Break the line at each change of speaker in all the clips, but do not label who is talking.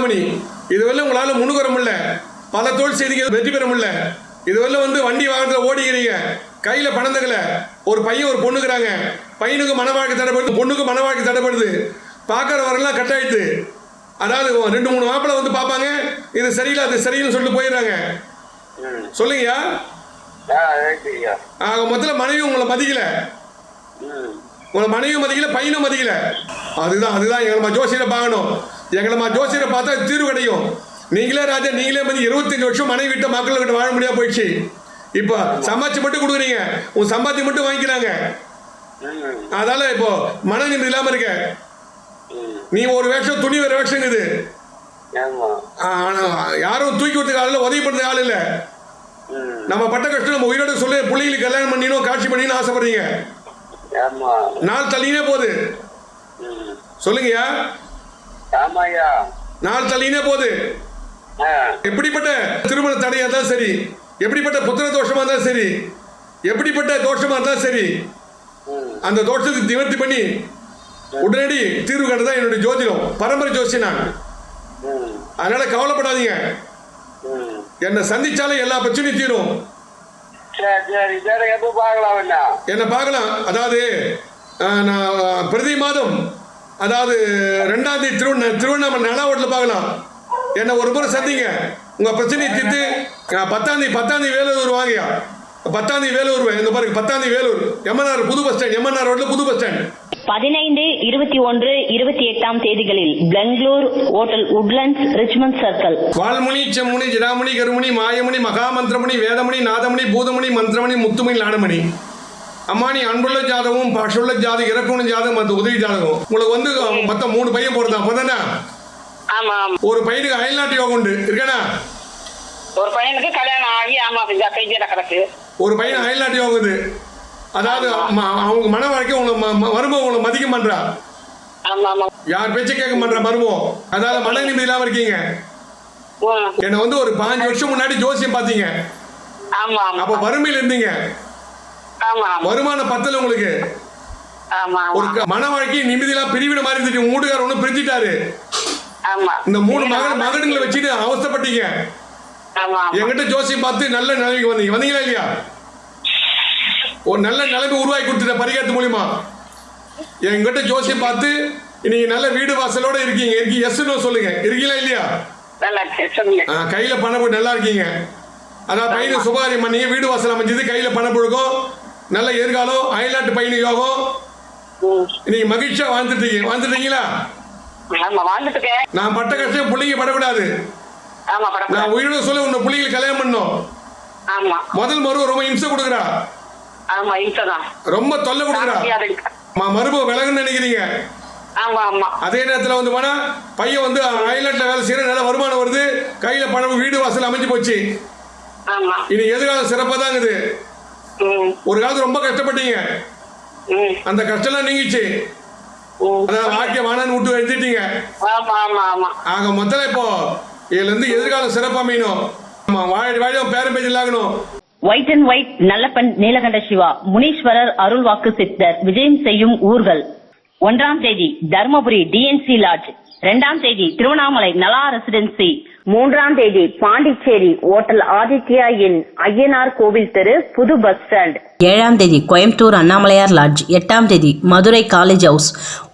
நாதமணி. இதுவரை உங்களால் முன்னுக்கு வர முடியல, பல தோல் செய்திகள் வெற்றி பெற முடியல. இதுவரை வண்டி வாகனத்தில் ஓடிக்கிறீங்க, கையில் பணம் தகல. ஒரு பையன் ஒரு பொண்ணுக்குறாங்க, பையனுக்கு மன வாழ்க்கை தடைப்படுது, பொண்ணுக்கு மன வாழ்க்கை தடைப்படுது. பார்க்குற வரலாம் கட் ஆயிடுது. அதாவது 2-3 மாப்பிள்ளை பார்ப்பாங்க, இது சரியில்லை அது சரியில்லைன்னு சொல்லிட்டு போயிடுறாங்க. சொல்லுங்கய்யா. மொத்தத்தில் மனைவி உங்களை மதிக்கல, உங்களை மனைவியும் மதிக்கல, பையனும் மதிக்கல. அதுதான் எங்களை ஜோசியரை பார்க்கணும். எங்களை ஜோசியரை பார்த்தா தீர்வு கிடைக்கும். நீங்களே ராஜா, நீங்களே 25 வருஷம் மனைவி விட்ட மக்கள்கிட்ட வாழ முடியாது போயிடுச்சு. இப்போ சம்பாதிச்சு மட்டும் கொடுக்குறீங்க, உன் சம்பாத்தியம் மட்டும் வாங்கிக்கிறாங்க. அதால இப்போ மன நிம்மதி இல்லாம இருக்க. நீ ஒரு வேஷம், துணி வேற வேஷம் இது. யாரும் தூக்கி விட்டு ஆள் இல்லை, உதவி பண்ணுறது ஆள் இல்லை. நம்ம பட்ட கஷ்டம் நம்ம உயிரோட சொல்லி பிள்ளைங்களுக்கு கல்யாணம் பண்ணினோம், காட்சி பண்ணினு ஆசைப்படுறீங்க. நாள் தள்ளினே போகுது. சொல்லுங்கய்யா. நாள் தள்ளினே போகுது. எப்படிப்பட்ட திருமண தடையா இருந்தாலும் சரி, எப்படிப்பட்ட புத்திர தோஷமா இருந்தாலும் சரி, எப்படிப்பட்ட தோஷமா இருந்தாலும் சரி, அந்த தோஷத்தை நிவர்த்தி பண்ணி உடனடி தீர்வு கண்டதான் என்னுடைய ஜோதிடம், பரம்பரை ஜோசியம் நான். அதனால கவலைப்படாதீங்க, என்னை சந்திச்சாலே எல்லா பிரச்சனையும் தீரும். என்ன பார்க்கலாம். அதாவது நான் பிரதி மாதம், அதாவது 2ஆம் தேதி திருவண்ணாமலை நலாவோட்டில் பார்க்கலாம். என்ன ஒரு முறை சந்திங்க, உங்க பிரச்சனையை தீர்த்து. 10ஆம் தேதி வேலூர் வாங்கயா. 10ஆம் தேதி வேலூர், இந்த பாருங்க 10ஆம் தேதி வேலூர், எம்என்ஆர் புது பஸ் ஸ்டாண்ட், எம்என்ஆர் ரோட்ல புது பஸ் ஸ்டாண்ட்.
15, 21, 28 தேதிகளில் Bangalore hotel Woodlands Richmond circle.
Valmuni, Semmuni, Jadamuni, Karumuni, Mayamuni, Mahamanthiramuni, Vedamuni, Nathamuni, Bhoothamuni, Mandiramani, Muthumani, Nadamani. அம்மானி அன்புள்ள ஜாதகம், பாஷுள்ள ஜாதகம், இறக்குண ஜாதகம், மற்ற உதவி ஜாதகம். உங்களுக்கு மொத்தம் 3 பையன் போறதா? அப்பதானே ஒரு பையனுக்கு அயல்நாட்டு யோகம் உண்டு இருக்கானா?
ஒரு பையனுக்கு கல்யாணம் ஆகி கிடக்கு. ஒரு
பையன் அயல்நாட்டு யோகம் இது. அதாவது அவங்க மன வாழ்க்கை மருமம் உங்களை மதிக்க பண்றா, யார் பேச்ச கேட்க பண்ற மருமம். அதாவது மன நிம்மதி இல்லாம இருக்கீங்க. என்ன ஒரு 5 வருஷம் முன்னாடி ஜோசியம் பாத்தீங்க, அப்ப வறுமையில இருந்தீங்க, வருமானம் பத்தல உங்களுக்கு. ஒரு மன வாழ்க்கை நிம்மதியெல்லாம் பிரிவிட மாதிரி இருந்துச்சு. உங்க வீட்டுக்காரர் ஒண்ணு பிரிஞ்சிட்டாரு. இந்த 3 மகன்களை வச்சுட்டு அவஸ்தப்பட்டீங்க. என்கிட்ட ஜோசியம் பார்த்து நல்ல நிலைமைக்கு வந்தீங்களா இல்லையா? ஒரு நல்ல நிலைமை உருவாக்கி கொடுத்துட்ட பரிகாரத்து மூலியமா. என்கிட்ட ஜோசியம் பார்த்து இன்னைக்கு நல்ல வீடு வாசலோட இருக்கீங்க. எஸ்ன்னு சொல்லுங்க, இருக்கீங்களா இல்லையா? கையில பணம் நல்லா இருக்கீங்க. அதான் பையனுக்கு சுபகாரியம் பண்ணீங்க, வீடு வாசல் அமைஞ்சது, கையில பணம் புழுக்கும், நல்ல எதிர்காலம், அயல்நாட்டு பையனு யோகம். இன்னைக்கு மகிழ்ச்சியா வாழ்ந்துட்டீங்களா? நான் பட்ட கஷ்டம் பிள்ளைங்க படக்கூடாது. நான் உயிரோட சொல்ல உன்னை பிள்ளைங்களுக்கு கல்யாணம் பண்ணணும். முதல் மருவ ரொம்ப இம்சை கொடுக்குறா, ரொம்ப தொல்லை கொடுக்குறா. மரும விலகுன்னு நினைக்கிறீங்க. அதே நேரத்தில் போனா பையன் அயல்நாட்டில் வேலை செய்யற, நல்ல வருமானம் வருது, கையில பணம், வீடு வாசல் அமைஞ்சு போச்சு. இனி எதிர்காலம் சிறப்பா தான் இருக்குது. ஒரு காலத்து ரொம்ப கஷ்டப்பட்டீங்க, அந்த கஷ்டம் நீங்கிச்சு. வாழ்க்கை வானான்னு விட்டு எழுதிட்டீங்க. ஆக மொத்தம் இப்போ இதுல இருந்து எதிர்காலம் சிறப்பா மீனும் பேரம் பேச்சு இல்லாகணும்.
White and white Nallappan Neelakanda Siva Muneeswarar அருள் வாக்கு சித்தர் விஜயம் செய்யும் ஊர்கள். 1ஆம் தேதி தர்மபுரி டிஎன்சி லாட்ஜ், 2ஆம் தேதி திருவண்ணாமலை நலா ரெசிடென்சி, 3ஆம் தேதி பாண்டிச்சேரி ஹோட்டல் ஆதித்யா இன் ஐயனார் கோவில் தெரு புது பஸ் ஸ்டாண்ட்,
7ஆம் தேதி கோயம்புத்தூர் அண்ணாமலையார் லாட்ஜ், 8ஆம் தேதி மதுரை காலேஜ் ஹவுஸ்,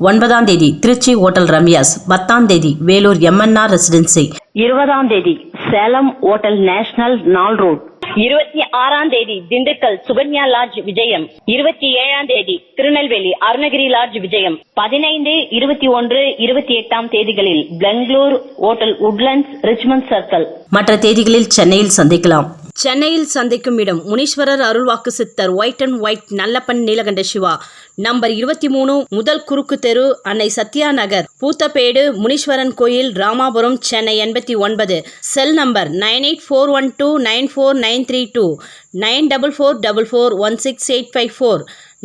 9ஆம் தேதி திருச்சி ஹோட்டல் ரம்யாஸ், 10ஆம் தேதி வேலூர் எம்என்ஆர் ரெசிடென்சி,
20ஆம் தேதி சேலம் ஹோட்டல் நேஷனல் நாள் ரோட், 26ஆம் தேதி திண்டுக்கல் சுகன்யா லாட்ஜ் விஜயம், 27ஆம் தேதி திருநெல்வேலி அருணகிரி லாட்ஜ் விஜயம், 15, 21, 28 தேதிகளில் Bangalore hotel Woodlands Richmond circle.
மற்ற தேதிகளில் சென்னையில் சந்திக்கலாம். சென்னையில் சந்திக்கும் இடம் முனீஸ்வரர் அருள்வாக்கு சித்தர் white and white Nallappan Neelakanda Siva, number 23, முதல் குறுக்கு தெரு, அன்னை சத்யா நகர், பூத்தப்பேடு, முனீஸ்வரன் கோயில், ராமாபுரம், சென்னை 89. Cell number 9841294932, 9444416854,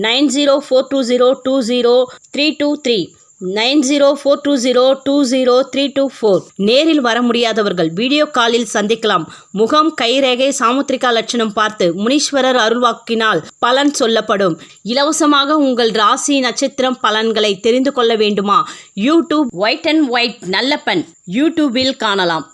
9042020323, 9042020324. நேரில் வர முடியாதவர்கள் வீடியோ காலில் சந்திக்கலாம். முகம், கைரேகை, சாமுத்திரிகா லட்சணம் பார்த்து முனீஸ்வரர் அருள்வாக்கினால் பலன் சொல்லப்படும். இலவசமாக உங்கள் ராசி நட்சத்திரம் பலன்களை தெரிந்து கொள்ள வேண்டுமா? YouTube white and white Nallappan யூடியூபில் காணலாம்.